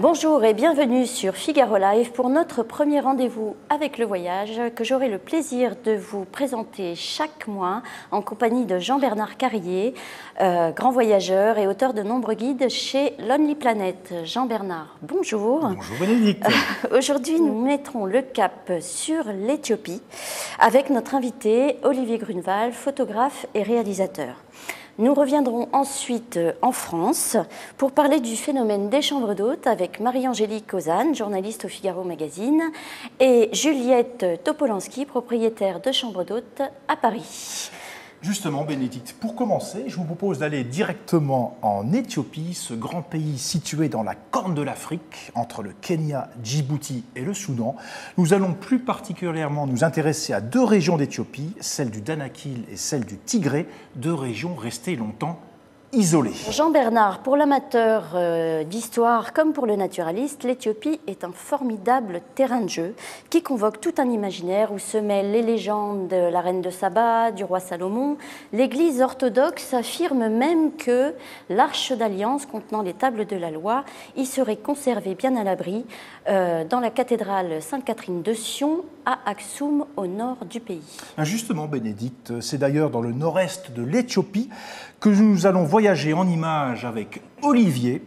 Bonjour et bienvenue sur Figaro Live pour notre premier rendez-vous avec le voyage que j'aurai le plaisir de vous présenter chaque mois en compagnie de Jean-Bernard Carrier, grand voyageur et auteur de nombreux guides chez Lonely Planet. Jean-Bernard, bonjour. Bonjour Bénédicte. Aujourd'hui, nous mettrons le cap sur l'Éthiopie avec notre invité Olivier Grunewald, photographe et réalisateur. Nous reviendrons ensuite en France pour parler du phénomène des chambres d'hôtes avec Marie-Angélique Ozanne, journaliste au Figaro Magazine, et Juliette Topolanski, propriétaire de chambres d'hôtes à Paris. Justement, Bénédicte, pour commencer, je vous propose d'aller directement en Éthiopie, ce grand pays situé dans la corne de l'Afrique, entre le Kenya, Djibouti et le Soudan. Nous allons plus particulièrement nous intéresser à deux régions d'Éthiopie, celle du Danakil et celle du Tigré, deux régions restées longtemps isolées. Jean-Bernard, pour l'amateur d'histoire comme pour le naturaliste, l'Éthiopie est un formidable terrain de jeu qui convoque tout un imaginaire où se mêlent les légendes de la reine de Saba, du roi Salomon. L'Église orthodoxe affirme même que l'arche d'alliance contenant les tables de la loi y serait conservée bien à l'abri dans la cathédrale Sainte-Catherine de Sion à Aksum, au nord du pays. Justement, Bénédicte, c'est d'ailleurs dans le nord-est de l'Éthiopie que nous allons voyager en images avec Olivier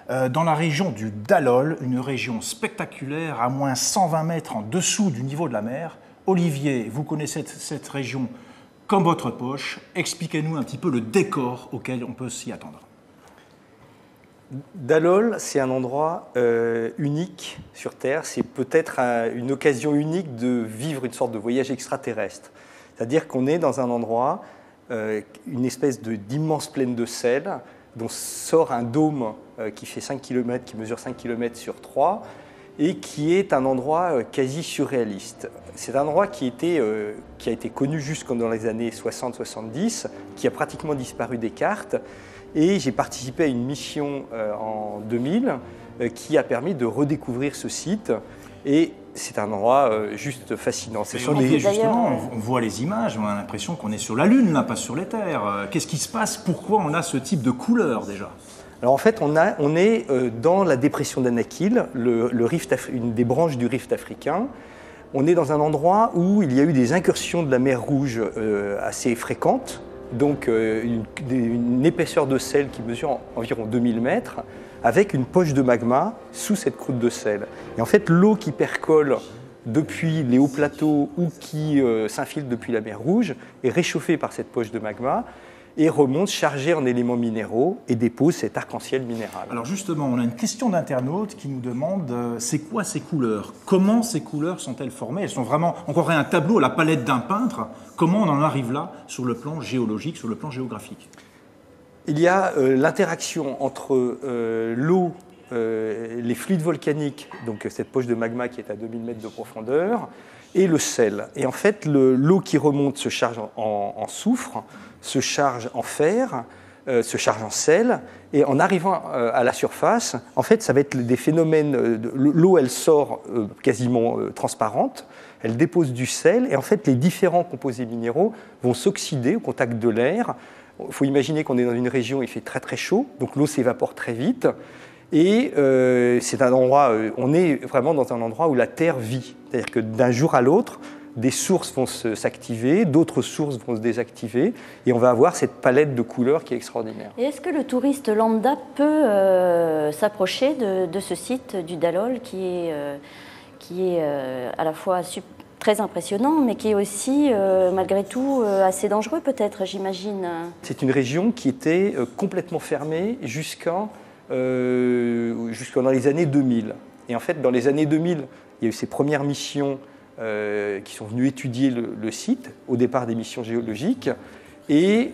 dans la région du Dalol, une région spectaculaire à moins 120 mètres en dessous du niveau de la mer. Olivier, vous connaissez cette région comme votre poche. Expliquez-nous un petit peu le décor auquel on peut s'y attendre. Dalol, c'est un endroit unique sur Terre. C'est peut-être une occasion unique de vivre une sorte de voyage extraterrestre. C'est-à-dire qu'on est dans un endroit, une espèce d'immense plaine de sel, dont sort un dôme qui fait 5 km, qui mesure 5 km sur 3, et qui est un endroit quasi surréaliste. C'est un endroit qui a été connu jusqu'en dans les années 60-70, qui a pratiquement disparu des cartes. Et j'ai participé à une mission en 2000 qui a permis de redécouvrir ce site. Et c'est un endroit juste fascinant. Justement, on voit les images, on a l'impression qu'on est sur la Lune, là, pas sur les terres. Qu'est-ce qui se passe? Pourquoi on a ce type de couleur déjà? Alors en fait, on est dans la dépression d'Anakil, une des branches du rift africain. On est dans un endroit où il y a eu des incursions de la mer Rouge assez fréquentes. Donc une épaisseur de sel qui mesure environ 2000 mètres, avec une poche de magma sous cette croûte de sel. Et en fait, l'eau qui percole depuis les hauts plateaux ou qui s'infiltre depuis la mer Rouge est réchauffée par cette poche de magma et remonte chargée en éléments minéraux et dépose cet arc-en-ciel minéral. Alors justement, on a une question d'internaute qui nous demande c'est quoi ces couleurs? Comment ces couleurs sont-elles formées? Elles sont vraiment, on croirait un tableau à la palette d'un peintre. Comment on en arrive là sur le plan géologique, sur le plan géographique? Il y a l'interaction entre l'eau, les fluides volcaniques, donc cette poche de magma qui est à 2000 mètres de profondeur, et le sel. Et en fait, l'eau qui remonte se charge en soufre, se charge en fer, se charge en sel, et en arrivant à la surface, en fait, ça va être des phénomènes. L'eau, elle sort quasiment transparente, elle dépose du sel, et en fait, les différents composés minéraux vont s'oxyder au contact de l'air. Il faut imaginer qu'on est dans une région où il fait très très chaud, donc l'eau s'évapore très vite. Et c'est un endroit, on est vraiment dans un endroit où la Terre vit. C'est-à-dire que d'un jour à l'autre, des sources vont s'activer, d'autres sources vont se désactiver, et on va avoir cette palette de couleurs qui est extraordinaire. Et est-ce que le touriste lambda peut s'approcher de ce site du Dalol qui est à la fois très impressionnant, mais qui est aussi, malgré tout, assez dangereux peut-être, j'imagine? C'est une région qui était complètement fermée jusqu'en dans les années 2000. Et en fait, dans les années 2000, il y a eu ces premières missions qui sont venues étudier le site, au départ des missions géologiques, et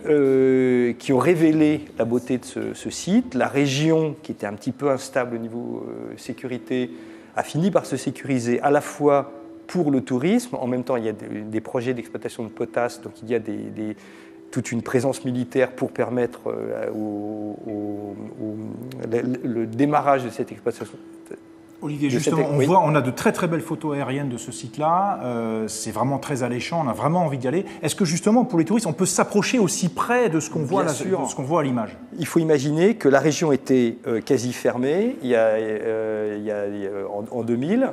qui ont révélé la beauté de ce site. La région, qui était un petit peu instable au niveau sécurité, a fini par se sécuriser à la fois pour le tourisme. En même temps, il y a des projets d'exploitation de potasse, donc il y a toute une présence militaire pour permettre le démarrage de cette exploitation. Olivier, justement, on a de très très belles photos aériennes de ce site-là. C'est vraiment très alléchant, on a vraiment envie d'y aller. Est-ce que justement, pour les touristes, on peut s'approcher aussi près de ce qu'on voit, à l'image? Il faut imaginer que la région était quasi fermée en 2000,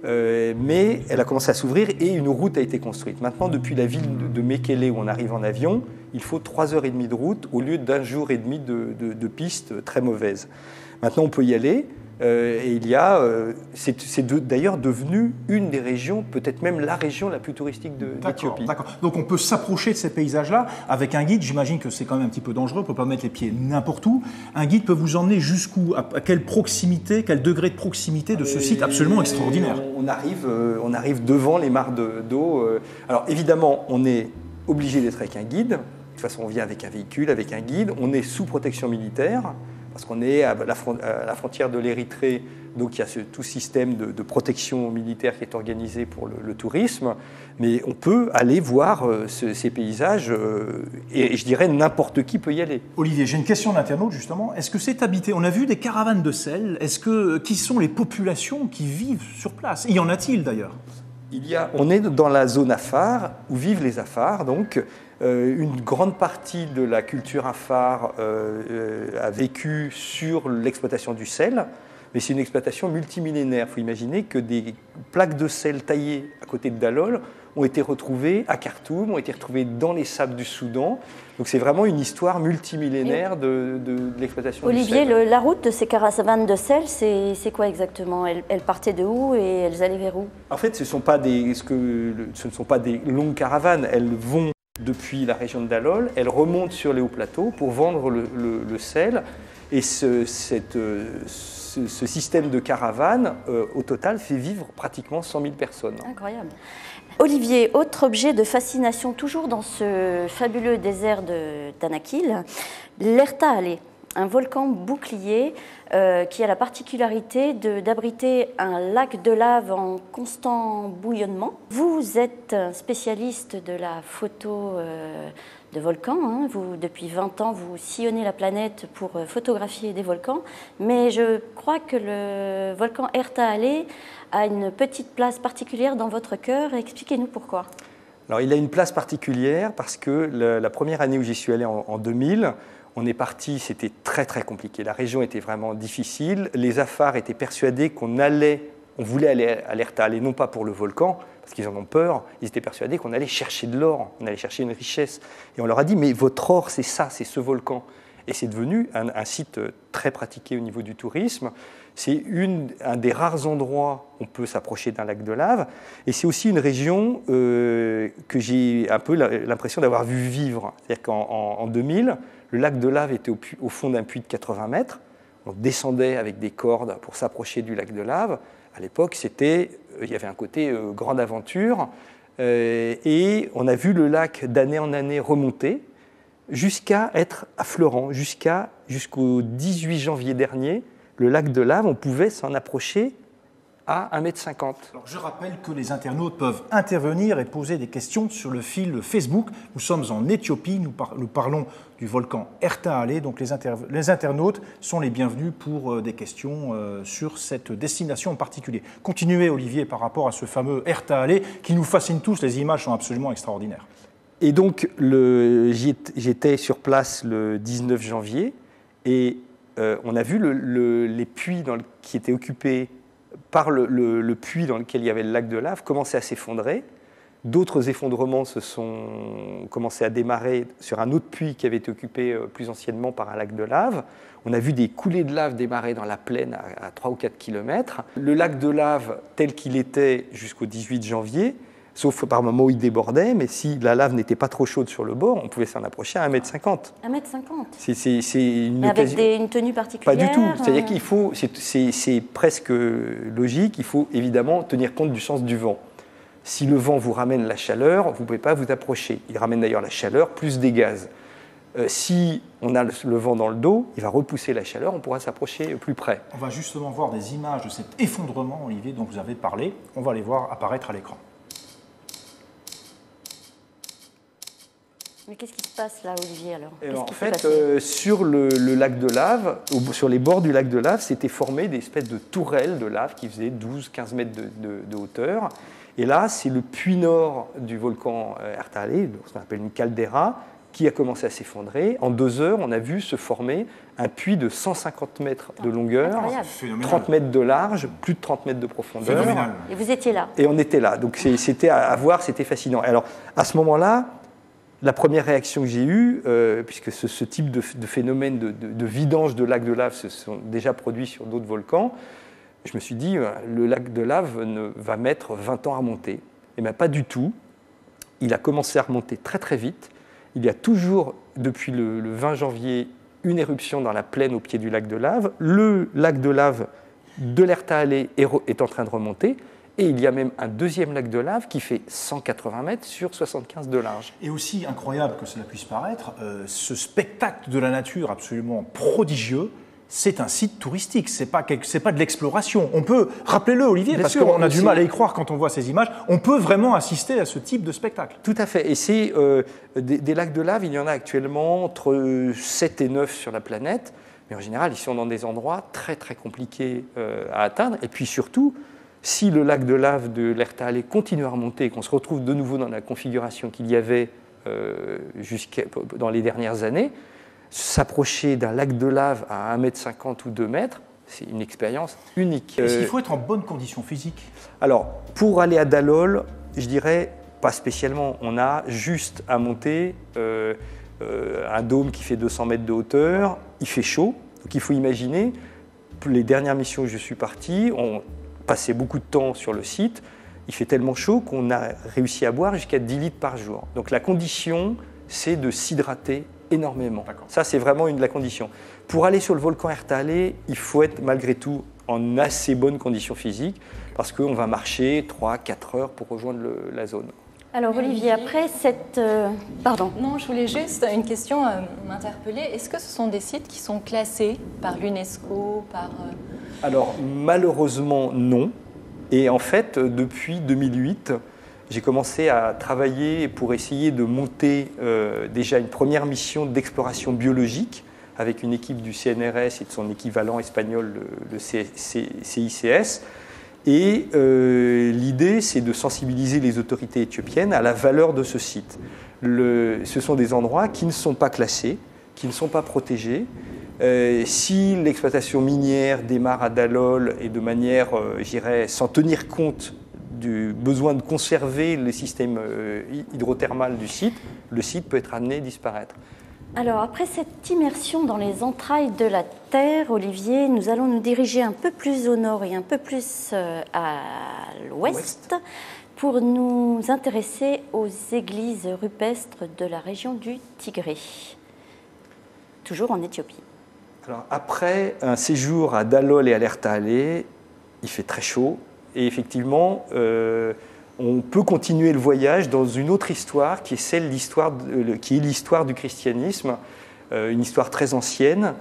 mais elle a commencé à s'ouvrir et une route a été construite. Maintenant, depuis la ville de Mekele où on arrive en avion, il faut 3h30 de route au lieu d'1 jour et demi de piste très mauvaise. Maintenant, on peut y aller. Et c'est d'ailleurs devenu une des régions, peut-être même la région la plus touristique d'Éthiopie. D'accord. Donc on peut s'approcher de ces paysages-là avec un guide. J'imagine que c'est quand même un petit peu dangereux, on ne peut pas mettre les pieds n'importe où. Un guide peut vous emmener jusqu'où? À quelle proximité, quel degré de proximité de ce site absolument extraordinaire? On arrive devant les mares d'eau. Alors évidemment, on est obligé d'être avec un guide. De toute façon, on vient avec un véhicule, avec un guide. On est sous protection militaire. Parce qu'on est à la frontière de l'Érythrée, donc il y a tout système de protection militaire qui est organisé pour le tourisme, mais on peut aller voir ces paysages, et je dirais n'importe qui peut y aller. Olivier, j'ai une question d'internaute justement. Est-ce que c'est habité? On a vu des caravanes de sel. Qui sont les populations qui vivent sur place? Y en a-t-il d'ailleurs? On est dans la zone Afar, où vivent les Afars, donc. Une grande partie de la culture afar a vécu sur l'exploitation du sel, mais c'est une exploitation multimillénaire. Il faut imaginer que des plaques de sel taillées à côté de Dalol ont été retrouvées à Khartoum, ont été retrouvées dans les sables du Soudan. Donc c'est vraiment une histoire multimillénaire de l'exploitation du sel. Olivier, la route de ces caravanes de sel, c'est quoi exactement? Elles partaient de où et elles allaient vers où? En fait, ce ne sont pas des longues caravanes, elles vont depuis la région de Dalol, elle remonte sur les hauts plateaux pour vendre le sel. Et ce système de caravane, au total, fait vivre pratiquement 100 000 personnes. Incroyable. Olivier, autre objet de fascination, toujours dans ce fabuleux désert de Danakil, l'Erta Ale, un volcan bouclier qui a la particularité d'abriter un lac de lave en constant bouillonnement. Vous êtes un spécialiste de la photo de volcans. Hein. Depuis 20 ans, vous sillonnez la planète pour photographier des volcans. Mais je crois que le volcan Erta Ale a une petite place particulière dans votre cœur. Expliquez-nous pourquoi. Alors, il a une place particulière parce que la première année où j'y suis allé en 2000, on est parti, c'était très très compliqué. La région était vraiment difficile. Les Afars étaient persuadés qu'on voulait aller à l'Erta Ale, non pas pour le volcan, parce qu'ils en ont peur. Ils étaient persuadés qu'on allait chercher de l'or, on allait chercher une richesse. Et on leur a dit, mais votre or, c'est ça, c'est ce volcan. Et c'est devenu un site très pratiqué au niveau du tourisme. C'est un des rares endroits où on peut s'approcher d'un lac de lave. Et c'est aussi une région que j'ai un peu l'impression d'avoir vu vivre. C'est-à-dire qu'en 2000, le lac de lave était au fond d'un puits de 80 mètres. On descendait avec des cordes pour s'approcher du lac de lave. À l'époque, il y avait un côté grande aventure. Et on a vu le lac d'année en année remonter jusqu'à être affleurant. Jusqu'au 18 janvier dernier, le lac de lave, on pouvait s'en approcher à 1,50 m. Alors, je rappelle que les internautes peuvent intervenir et poser des questions sur le fil Facebook. Nous sommes en Éthiopie, nous parlons du volcan Erta Ale, donc les internautes sont les bienvenus pour des questions sur cette destination en particulier. Continuez Olivier par rapport à ce fameux Erta Ale qui nous fascine tous, les images sont absolument extraordinaires. Et donc j'étais sur place le 19 janvier et on a vu les puits qui étaient occupés par le puits dans lequel il y avait le lac de lave commencer à s'effondrer. D'autres effondrements se sont commencé à démarrer sur un autre puits qui avait été occupé plus anciennement par un lac de lave. On a vu des coulées de lave démarrer dans la plaine à 3 ou 4 km. Le lac de lave tel qu'il était jusqu'au 18 janvier, sauf par moments où il débordait, mais si la lave n'était pas trop chaude sur le bord, on pouvait s'en approcher à 1,50 m. 1,50 m. C'est une avec une tenue particulière? Pas du tout. C'est-à-dire qu'il faut, c'est presque logique, il faut évidemment tenir compte du sens du vent. Si le vent vous ramène la chaleur, vous ne pouvez pas vous approcher. Il ramène d'ailleurs la chaleur plus des gaz. Si on a le vent dans le dos, il va repousser la chaleur, on pourra s'approcher plus près. On va justement voir des images de cet effondrement, Olivier, dont vous avez parlé. On va les voir apparaître à l'écran. Mais qu'est-ce qui se passe là, Olivier, alors? En fait, sur le lac de lave, sur les bords du lac de lave, s'étaient formées des espèces de tourelles de lave qui faisaient 12-15 mètres de hauteur. Et là, c'est le puits nord du volcan Ertale, ce qu'on appelle une caldeira, qui a commencé à s'effondrer. En 2 heures, on a vu se former un puits de 150 mètres de longueur, 30 mètres de large, plus de 30 mètres de profondeur. Phénoménal. Et vous étiez là? Et on était là. Donc c'était à voir, c'était fascinant. Alors, à ce moment-là, la première réaction que j'ai eue, puisque ce type de phénomène de vidange de lacs de lave se sont déjà produits sur d'autres volcans, je me suis dit, le lac de lave va mettre 20 ans à remonter. Eh bien, pas du tout. Il a commencé à remonter très très vite. Il y a toujours, depuis le 20 janvier, une éruption dans la plaine au pied du lac de lave. Le lac de lave de l'Ertale est en train de remonter. Et il y a même un deuxième lac de lave qui fait 180 mètres sur 75 de large. Et aussi incroyable que cela puisse paraître, ce spectacle de la nature absolument prodigieux, c'est un site touristique, c'est pas de l'exploration. On peut, rappelez-le Olivier, Bien parce sûr, qu'on a du mal à y croire quand on voit ces images, on peut vraiment assister à ce type de spectacle. Tout à fait. Et c'est des lacs de lave, il y en a actuellement entre 7 et 9 sur la planète. Mais en général, ils sont dans des endroits très très compliqués à atteindre. Et puis surtout, si le lac de lave de l'Ertale continue à remonter et qu'on se retrouve de nouveau dans la configuration qu'il y avait dans les dernières années, s'approcher d'un lac de lave à 1,50 m ou 2 mètres, c'est une expérience unique. Est-ce qu'il faut être en bonne condition physique? Alors, pour aller à Dalol, je dirais pas spécialement. On a juste à monter un dôme qui fait 200 mètres de hauteur. Il fait chaud, donc il faut imaginer, les dernières missions où je suis parti, on passait beaucoup de temps sur le site. Il fait tellement chaud qu'on a réussi à boire jusqu'à 10 litres par jour. Donc la condition, c'est de s'hydrater énormément. Ça, c'est vraiment la condition. Pour aller sur le volcan Ertale, il faut être malgré tout en assez bonne condition physique parce qu'on va marcher 3-4 heures pour rejoindre la zone. Alors Olivier, après cette... Pardon. Non, je voulais juste une question m'interpeller. Est-ce que ce sont des sites qui sont classés par l'UNESCO, par... Alors malheureusement non. Et en fait, depuis 2008, j'ai commencé à travailler pour essayer de monter déjà une première mission d'exploration biologique avec une équipe du CNRS et de son équivalent espagnol, le CICS. Et l'idée, c'est de sensibiliser les autorités éthiopiennes à la valeur de ce site. Ce sont des endroits qui ne sont pas classés, qui ne sont pas protégés. Si l'exploitation minière démarre à Dalol et de manière, je dirais, sans tenir compte du besoin de conserver le système hydrothermal du site, le site peut être amené à disparaître. Alors, après cette immersion dans les entrailles de la Terre, Olivier, nous allons nous diriger un peu plus au nord et un peu plus à l'ouest pour nous intéresser aux églises rupestres de la région du Tigré, toujours en Éthiopie. Alors, après un séjour à Dalol et à l'Ertale, il fait très chaud. Et effectivement, on peut continuer le voyage dans une autre histoire qui est l'histoire du christianisme, une histoire très ancienne,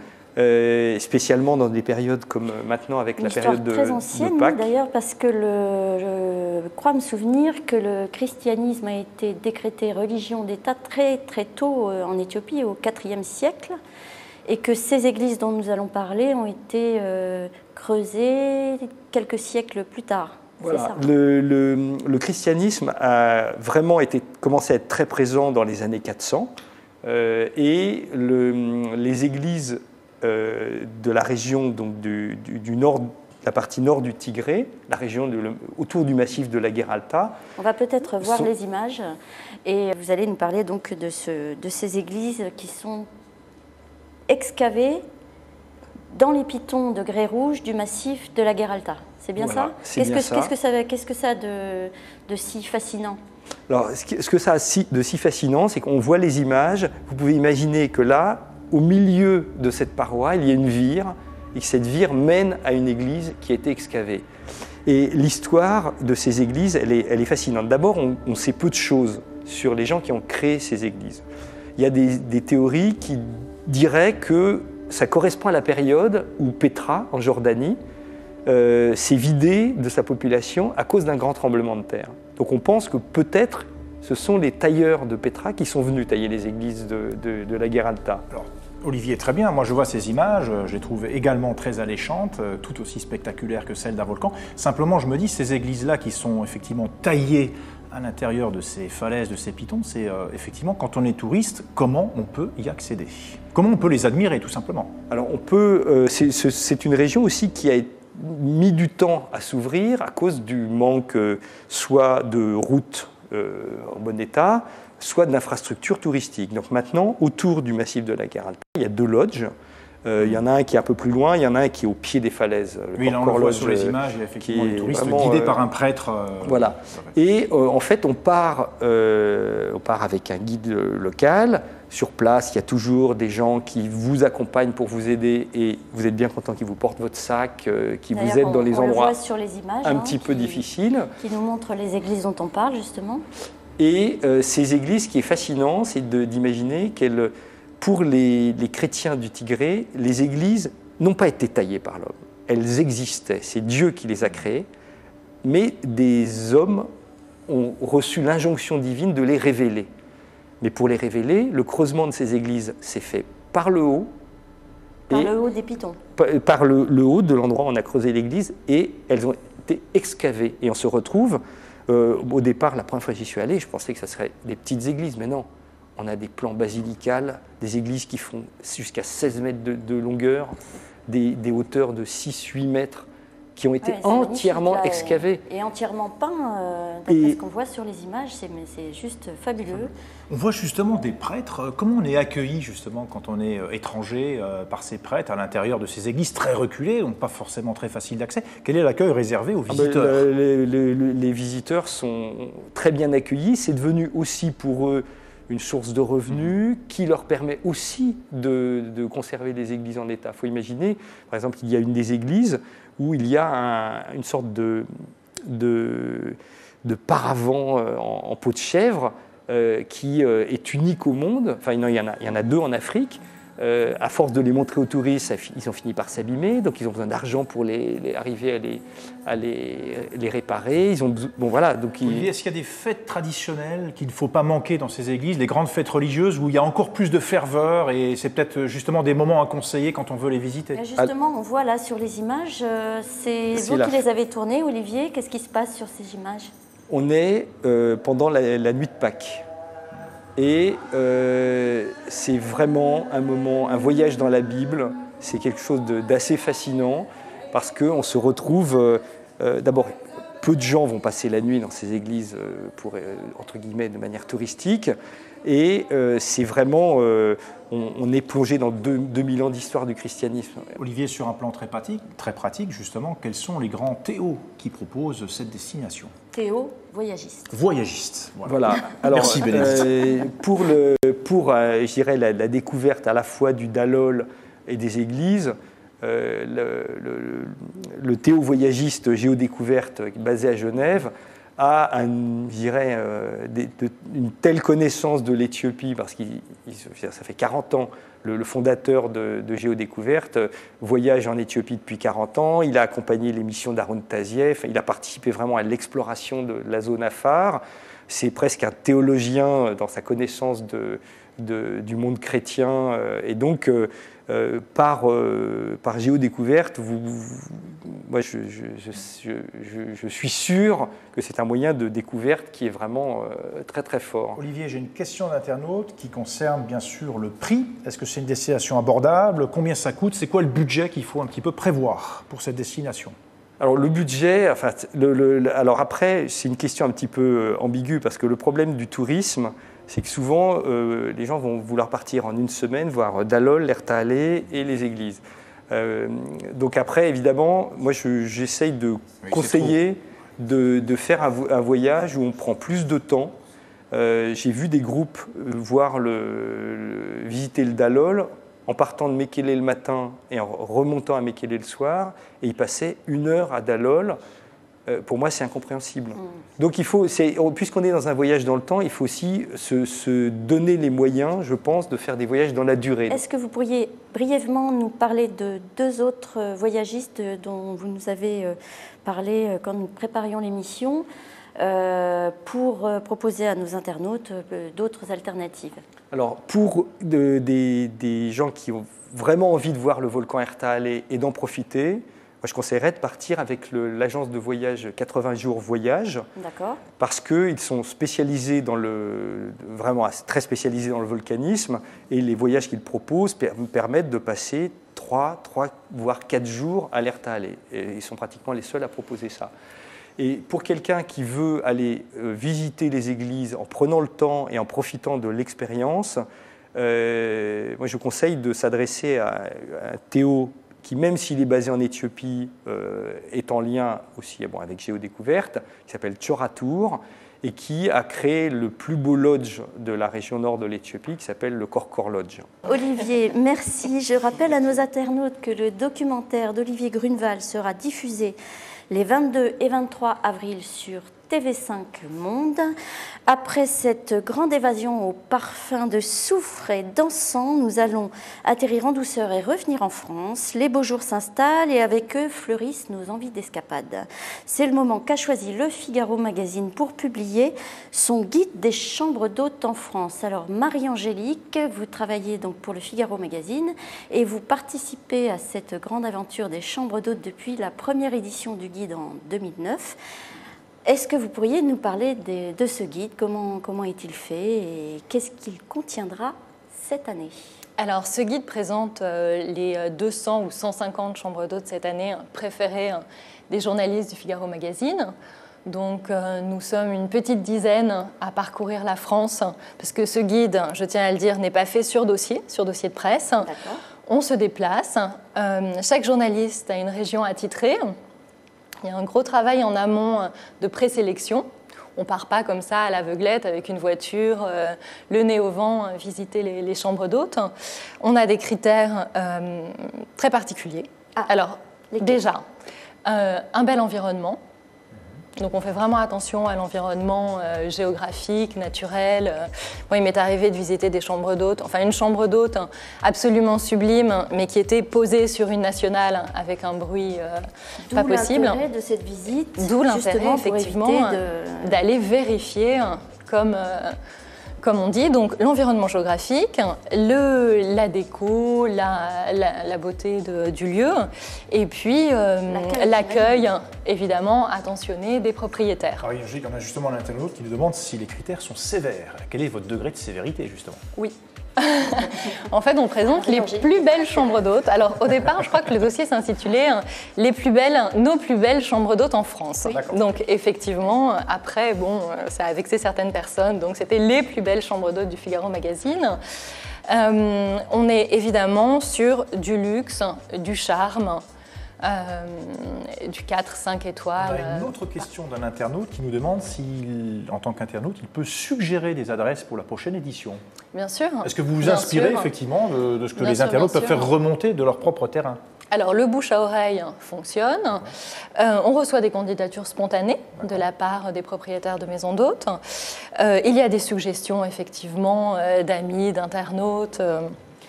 spécialement dans des périodes comme maintenant avec la période de Pâques. Une histoire très ancienne d'ailleurs, parce que je crois me souvenir que le christianisme a été décrété religion d'État très très tôt en Éthiopie, au IVe siècle, et que ces églises dont nous allons parler ont été creusées quelques siècles plus tard. Voilà. Ça. Le christianisme a vraiment commencé à être très présent dans les années 400 et les églises de la région donc du nord, la partie nord du Tigré, la région autour du massif de la Gueralta. On va peut-être voir les images et vous allez nous parler donc de ces églises qui sont excavées dans les pitons de grès rouge du massif de la Gueralta. C'est bien voilà, ça? Qu'est-ce que ça a de si fascinant? Alors, ce que ça a de si fascinant, c'est qu'on voit les images. Vous pouvez imaginer que là, au milieu de cette paroi, il y a une vire, et que cette vire mène à une église qui a été excavée. Et l'histoire de ces églises, elle est fascinante. D'abord, on sait peu de choses sur les gens qui ont créé ces églises. Il y a des théories qui diraient que ça correspond à la période où Pétra, en Jordanie, s'est vidée de sa population à cause d'un grand tremblement de terre. Donc on pense que peut-être ce sont les tailleurs de Petra qui sont venus tailler les églises de la guerre Alta. Alors, Olivier, très bien. Moi, je vois ces images, je les trouve également très alléchantes, tout aussi spectaculaires que celles d'un volcan. Simplement, je me dis, ces églises-là qui sont effectivement taillées à l'intérieur de ces falaises, de ces pitons, c'est effectivement, quand on est touriste, comment on peut y accéder? Comment on peut les admirer, tout simplement? Alors, on peut. C'est une région aussi qui a mis du temps à s'ouvrir à cause du manque soit de routes en bon état, soit d'infrastructures touristiques. Donc maintenant, autour du massif de la guerre Alta, il y a 2 lodges. Il y en a un qui est un peu plus loin, il y en a un qui est au pied des falaises. Oui, là on le voit sur les images, il y a effectivement les touristes guidés par un prêtre. Voilà. Et en fait, on part avec un guide local. Sur place, il y a toujours des gens qui vous accompagnent pour vous aider et vous êtes bien content qu'ils vous portent votre sac, qui vous aident dans les endroits sur les images, un petit peu difficiles. Qui nous montrent les églises dont on parle, justement. Et ces églises, ce qui est fascinant, c'est d'imaginer qu'elles, pour les chrétiens du Tigré, les églises n'ont pas été taillées par l'homme. Elles existaient, c'est Dieu qui les a créées, mais des hommes ont reçu l'injonction divine de les révéler. Mais pour les révéler, le creusement de ces églises s'est fait par le haut. Par le haut des pitons. Par le haut de l'endroit où on a creusé l'église, et elles ont été excavées. Et on se retrouve, au départ, la première fois que j'y suis allé, je pensais que ça serait des petites églises, mais non. On a des plans basilicales, des églises qui font jusqu'à 16 mètres de longueur, des hauteurs de 6-8 mètres, qui ont été entièrement excavées. Et entièrement peints, d'après ce qu'on voit sur les images, c'est juste fabuleux. On voit justement des prêtres. Comment on est accueilli justement quand on est étranger par ces prêtres à l'intérieur de ces églises très reculées, donc pas forcément très facile d'accès? Quel est l'accueil réservé aux visiteurs? Les visiteurs sont très bien accueillis. C'est devenu aussi pour eux une source de revenus qui leur permet aussi de conserver les églises en état. Il faut imaginer, par exemple, qu'il y a une des églises où il y a une sorte de paravent en peau de chèvre qui est unique au monde. Enfin, il y en a 2 en Afrique. À force de les montrer aux touristes, ils ont fini par s'abîmer, donc ils ont besoin d'argent pour arriver à les réparer. Olivier, est-ce qu'il y a des fêtes traditionnelles qu'il ne faut pas manquer dans ces églises, les grandes fêtes religieuses où il y a encore plus de ferveur et c'est peut-être justement des moments à conseiller quand on veut les visiter? Et justement, on voit là sur les images, c'est vous qui les avez tournées, Olivier. Qu'est-ce qui se passe sur ces images? On est pendant la nuit de Pâques. Et c'est vraiment un voyage dans la Bible. C'est quelque chose d'assez fascinant parce qu'on se retrouve, d'abord, peu de gens vont passer la nuit dans ces églises entre guillemets, de manière touristique. Et c'est vraiment, on est plongé dans 2000 ans d'histoire du christianisme. Olivier, sur un plan très pratique justement, quels sont les grands théos qui proposent cette destination? Théo, voyagiste. Voyagiste. Voilà. Alors, merci Bénédicte. Pour je dirais, la découverte à la fois du Dalol et des églises, le théo voyagiste géodécouverte basé à Genève a une telle connaissance de l'Éthiopie, parce que ça fait 40 ans, le fondateur de Géodécouverte voyage en Éthiopie depuis 40 ans, il a accompagné les missions d'Haroun Tazieff, il a participé vraiment à l'exploration de la zone Afar, c'est presque un théologien dans sa connaissance du monde chrétien, et donc par Géodécouverte, moi je suis sûr que c'est un moyen de découverte qui est vraiment très très fort. Olivier, j'ai une question d'internaute qui concerne bien sûr le prix. Est-ce que c'est une destination abordable? Combien ça coûte? C'est quoi le budget qu'il faut un petit peu prévoir pour cette destination? Alors le budget, enfin, alors après, c'est une question un petit peu ambiguë parce que le problème du tourisme, c'est que souvent, les gens vont vouloir partir en une semaine, voir Dalol, l'Erta et les églises. Donc après, évidemment, moi, j'essaye de conseiller de faire un voyage où on prend plus de temps. J'ai vu des groupes visiter le Dalol en partant de Mekele le matin et en remontant à Mekele le soir, et ils passaient 1 heure à Dalol, pour moi, c'est incompréhensible. Donc, puisqu'on est dans un voyage dans le temps, il faut aussi se donner les moyens, je pense, de faire des voyages dans la durée. Est-ce que vous pourriez brièvement nous parler de 2 autres voyagistes dont vous nous avez parlé quand nous préparions l'émission pour proposer à nos internautes d'autres alternatives? Alors, pour des gens qui ont vraiment envie de voir le volcan Erthal et d'en profiter, moi, je conseillerais de partir avec l'agence de voyage 80 jours voyage. D'accord. Parce qu'ils sont spécialisés vraiment très spécialisés dans le volcanisme, et les voyages qu'ils proposent permettent de passer 3 voire 4 jours à l'Erthal. Et ils sont pratiquement les seuls à proposer ça. Et pour quelqu'un qui veut aller visiter les églises en prenant le temps et en profitant de l'expérience, moi je conseille de s'adresser à Théo, qui, même s'il est basé en Éthiopie, est en lien aussi avec Géodécouverte, qui s'appelle Tchoratur, et qui a créé le plus beau lodge de la région nord de l'Éthiopie, qui s'appelle le Korkor Lodge. Olivier, merci. Je rappelle à nos internautes que le documentaire d'Olivier Grunewald sera diffusé les 22 et 23 avril sur TV5 Monde. Après cette grande évasion au parfum de soufre et d'encens, nous allons atterrir en douceur et revenir en France. Les beaux jours s'installent et avec eux fleurissent nos envies d'escapade. C'est le moment qu'a choisi Le Figaro Magazine pour publier son guide des chambres d'hôtes en France. Alors Marie-Angélique, vous travaillez donc pour Le Figaro Magazine et vous participez à cette grande aventure des chambres d'hôtes depuis la première édition du guide en 2009. Est-ce que vous pourriez nous parler de ce guide? Comment est-il fait et qu'est-ce qu'il contiendra cette année? Alors, ce guide présente les 200 ou 150 chambres d'hôtes cette année préférées des journalistes du Figaro Magazine. Donc, nous sommes une petite dizaine à parcourir la France, parce que ce guide, je tiens à le dire, n'est pas fait sur dossier de presse. D'accord. On se déplace. Chaque journaliste a une région attitrée. Il y a un gros travail en amont de présélection. On ne part pas comme ça à l'aveuglette avec une voiture, le nez au vent, visiter les chambres d'hôtes. On a des critères très particuliers. Alors, déjà, un bel environnement. Donc on fait vraiment attention à l'environnement géographique, naturel. Moi, il m'est arrivé de visiter des chambres d'hôtes, enfin une chambre d'hôte absolument sublime, mais qui était posée sur une nationale avec un bruit pas possible. D'où l'intérêt de cette visite. D'où l'intérêt, effectivement, d'aller vérifier comme on dit, donc l'environnement géographique, la déco, la beauté du lieu, et puis l'accueil, évidemment, attentionné des propriétaires. Alors, on a justement l'internaute qui nous demande si les critères sont sévères. Quel est votre degré de sévérité, justement? Oui. En fait, on présente les plus belles chambres d'hôtes. Alors, au départ, je crois que le dossier s'intitulait « Nos plus belles chambres d'hôtes en France ». Donc, effectivement, après, ça a vexé certaines personnes. Donc, c'était les plus belles chambres d'hôtes du Figaro Magazine. On est évidemment sur du luxe, du charme, du 4-5 étoiles. On a une autre question d'un internaute qui nous demande si, en tant qu'internaute, il peut suggérer des adresses pour la prochaine édition. Bien sûr. Est-ce que vous vous inspirez effectivement de ce que les internautes peuvent faire remonter de leur propre terrain? Alors, le bouche à oreille fonctionne. On reçoit des candidatures spontanées de la part des propriétaires de maisons d'hôtes. Il y a des suggestions, effectivement, d'amis, d'internautes,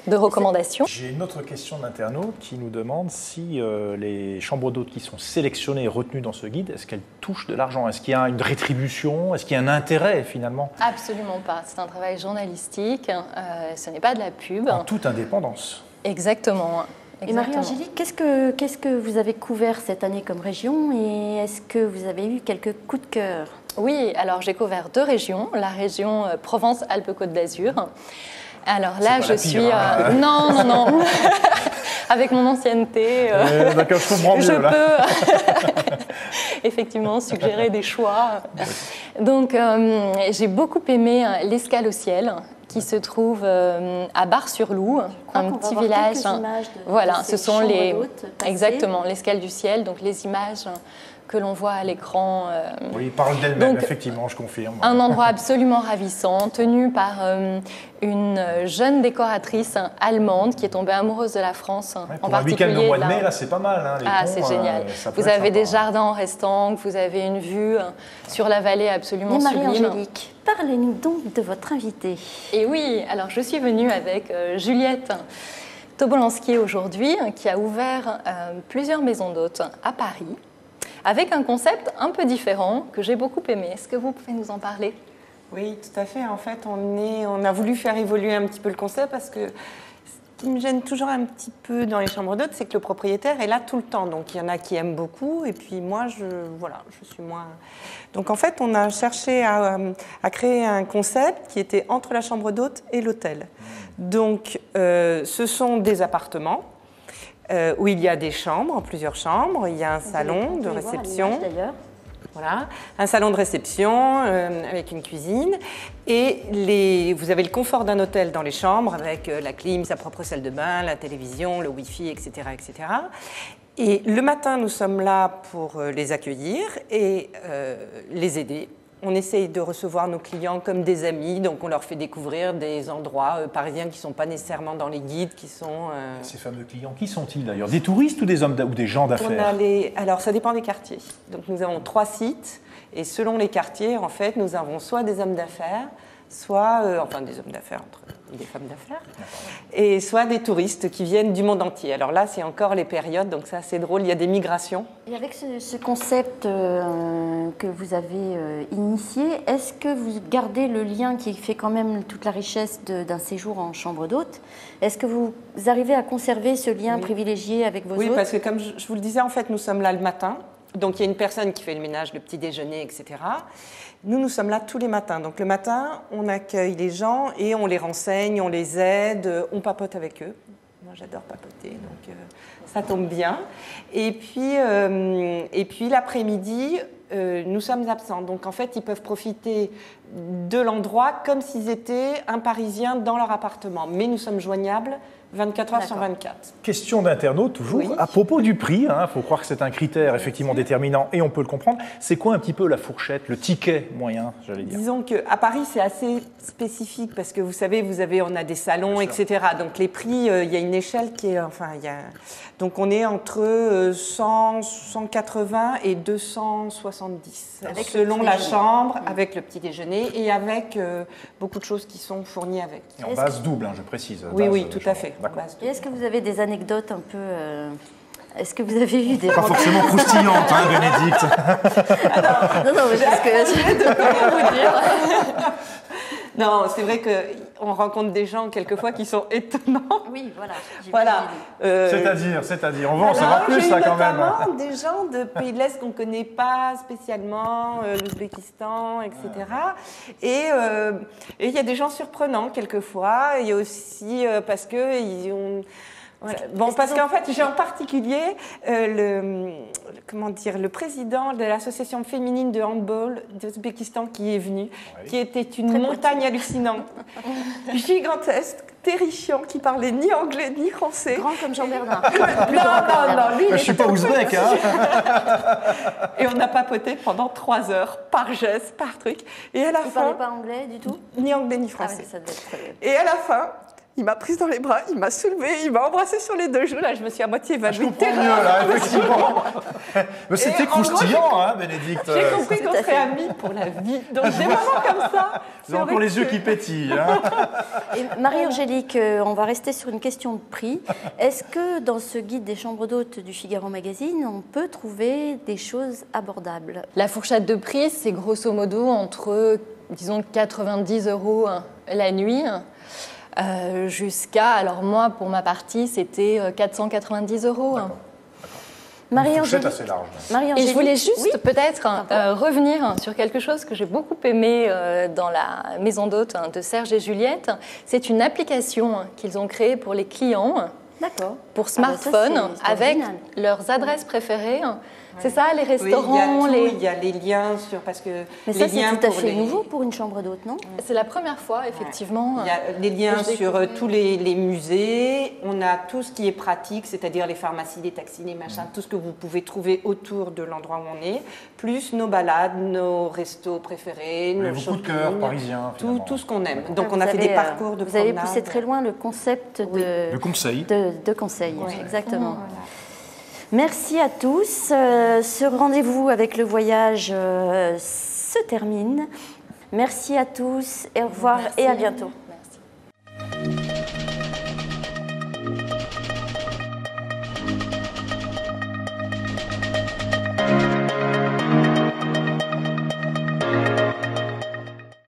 de recommandations. J'ai une autre question d'internaute qui nous demande si les chambres d'hôtes qui sont sélectionnées et retenues dans ce guide, est-ce qu'elles touchent de l'argent? Est-ce qu'il y a une rétribution? Est-ce qu'il y a un intérêt, finalement? Absolument pas. C'est un travail journalistique. Ce n'est pas de la pub. En toute indépendance. Exactement. Et Marie-Angélique, qu'est-ce que vous avez couvert cette année comme région et est-ce que vous avez eu quelques coups de cœur? Oui, alors j'ai couvert 2 régions, la région Provence-Alpes-Côte d'Azur. Alors là, je suis... Non. Avec mon ancienneté, d'accord, je comprends mieux, je peux effectivement suggérer des choix. Donc, j'ai beaucoup aimé l'Escale au ciel, qui se trouve à Bar-sur-Loup, un petit village. Voilà, ce sont exactement l'Escale du ciel, donc les images que l'on voit à l'écran. Oui, il parle d'elle-même, Donc, effectivement, je confirme. Un endroit absolument ravissant, tenu par une jeune décoratrice allemande qui est tombée amoureuse de la France, Ouais, en pour un week-end particulier. au mois de là. mai, là, c'est pas mal. Hein, les Ah, ponts, c'est génial. ça peut Vous être avez des sympa. jardins en restant, vous avez une vue sur la vallée absolument Et sublime. Marie-Angélique, parlez-nous donc de votre invitée. Et oui, alors je suis venue avec Juliette Tobolanski aujourd'hui, qui a ouvert plusieurs maisons d'hôtes à Paris, avec un concept un peu différent que j'ai beaucoup aimé. Est-ce que vous pouvez nous en parler ? Oui, tout à fait. En fait, on a voulu faire évoluer un petit peu le concept parce que ce qui me gêne toujours un petit peu dans les chambres d'hôtes, c'est que le propriétaire est là tout le temps. Donc, il y en a qui aiment beaucoup et puis moi, je suis moins... Donc, en fait, on a cherché à créer un concept qui était entre la chambre d'hôte et l'hôtel. Donc, ce sont des appartements où il y a des chambres, plusieurs chambres. Il y a un salon de réception. Voilà, un salon de réception avec une cuisine et vous avez le confort d'un hôtel dans les chambres avec la clim, sa propre salle de bain, la télévision, le Wi-Fi, etc., etc. Et le matin, nous sommes là pour les accueillir et les aider. On essaye de recevoir nos clients comme des amis, donc on leur fait découvrir des endroits parisiens qui ne sont pas nécessairement dans les guides, qui sont... Ces fameux clients, qui sont-ils d'ailleurs? Des touristes ou des hommes ou des gens d'affaires? Alors ça dépend des quartiers. Donc nous avons 3 sites et selon les quartiers, en fait, nous avons soit des hommes d'affaires, soit des hommes d'affaires entre des femmes d'affaires, et soit des touristes qui viennent du monde entier. Alors là, c'est encore les périodes, donc ça c'est drôle, il y a des migrations. Et avec ce concept que vous avez initié, est-ce que vous gardez le lien qui fait quand même toute la richesse d'un séjour en chambre d'hôte? Est-ce que vous arrivez à conserver ce lien privilégié avec vos hôtes? Oui, parce que comme je vous le disais, en fait, nous sommes là le matin. Donc il y a une personne qui fait le ménage, le petit déjeuner, etc. Nous sommes là tous les matins. Donc le matin, on accueille les gens et on les renseigne, on les aide, on papote avec eux. Moi, j'adore papoter, donc ça tombe bien. Et puis l'après-midi, nous sommes absents. Donc en fait, ils peuvent profiter de l'endroit comme s'ils étaient un Parisien dans leur appartement. Mais nous sommes joignables 24 heures sur 24. Question d'internaute, toujours. Oui. À propos du prix, il faut croire que c'est un critère effectivement déterminant et on peut le comprendre. C'est quoi un petit peu la fourchette, le ticket moyen, j'allais dire? Disons qu'à Paris, c'est assez spécifique parce que vous savez, on a des salons, etc. Donc les prix, il y a une échelle qui est... Donc on est entre 100, 180 et 270 selon la chambre, avec le petit déjeuner et avec beaucoup de choses qui sont fournies avec. Et en base double, je précise. Oui, tout à fait. Et est-ce que vous avez des anecdotes un peu... Est-ce que vous avez eu des... Pas forcément croustillantes, Bénédicte. Non, mais parce que... vous dire. Non, c'est vrai qu'on rencontre des gens quelquefois qui sont étonnants. Oui, voilà. Voilà. C'est-à-dire, on va en savoir plus là quand même. Notamment des gens de pays de l'Est qu'on ne connaît pas spécialement, l'Ouzbékistan, etc. Et il y a des gens surprenants quelquefois. Il y a aussi parce que ils ont... Voilà. Bon, parce qu'en fait, j'ai en particulier le président de l'association féminine de handball d'Ouzbékistan qui est venu, qui était une montagne hallucinante, gigantesque, terrifiant, qui parlait ni anglais ni français. Grand comme Jean Bernard. Non, lui, je suis pas ouzbek, Et on a papoté pendant 3 heures, par geste, par truc. Et à la Il fin... parlait pas anglais du tout? Ni anglais ni français. Ah oui, ça devait être très bien. Et à la fin... Il m'a prise dans les bras, il m'a soulevée, il m'a embrassée sur les 2 joues. Là, je me suis à moitié évanouie. Je comprends mieux, là, effectivement. Mais c'était croustillant, Bénédicte. J'ai compris qu'on serait amis pour la vie. Donc, des moments comme ça... J'ai encore les yeux qui pétillent. Et Marie-Angélique, on va rester sur une question de prix. Est-ce que dans ce guide des chambres d'hôtes du Figaro Magazine, on peut trouver des choses abordables? La fourchette de prix, c'est grosso modo entre, disons, 90 € la nuit, jusqu'à, alors moi, pour ma partie, c'était 490 €. Marie-Angélique, assez large. Et je voulais juste peut-être revenir sur quelque chose que j'ai beaucoup aimé dans la maison d'hôtes de Serge et Juliette. C'est une application qu'ils ont créée pour les clients, pour smartphone, avec leurs adresses préférées C'est ça, les Oui, restaurants, il y a les liens sur parce que Mais les ça, c'est liens tout à pour fait les- nouveau pour une chambre d'hôte, non? C'est la première fois, effectivement. Il y a les liens que je sur découvrais. tous les musées. On a tout ce qui est pratique, c'est-à-dire les pharmacies, les taxis, les machins, tout ce que vous pouvez trouver autour de l'endroit où on est, plus nos balades, nos restos préférés, nos vos coups de cœur shopping, parisiens, finalement. tout ce qu'on aime. Donc Ah, on a vous fait avez, des parcours de Vous avez promenade. poussé très loin le concept Le conseil. de conseil, Ouais. exactement. Merci à tous. Ce rendez-vous avec le voyage se termine. Merci à tous et au revoir et à bientôt.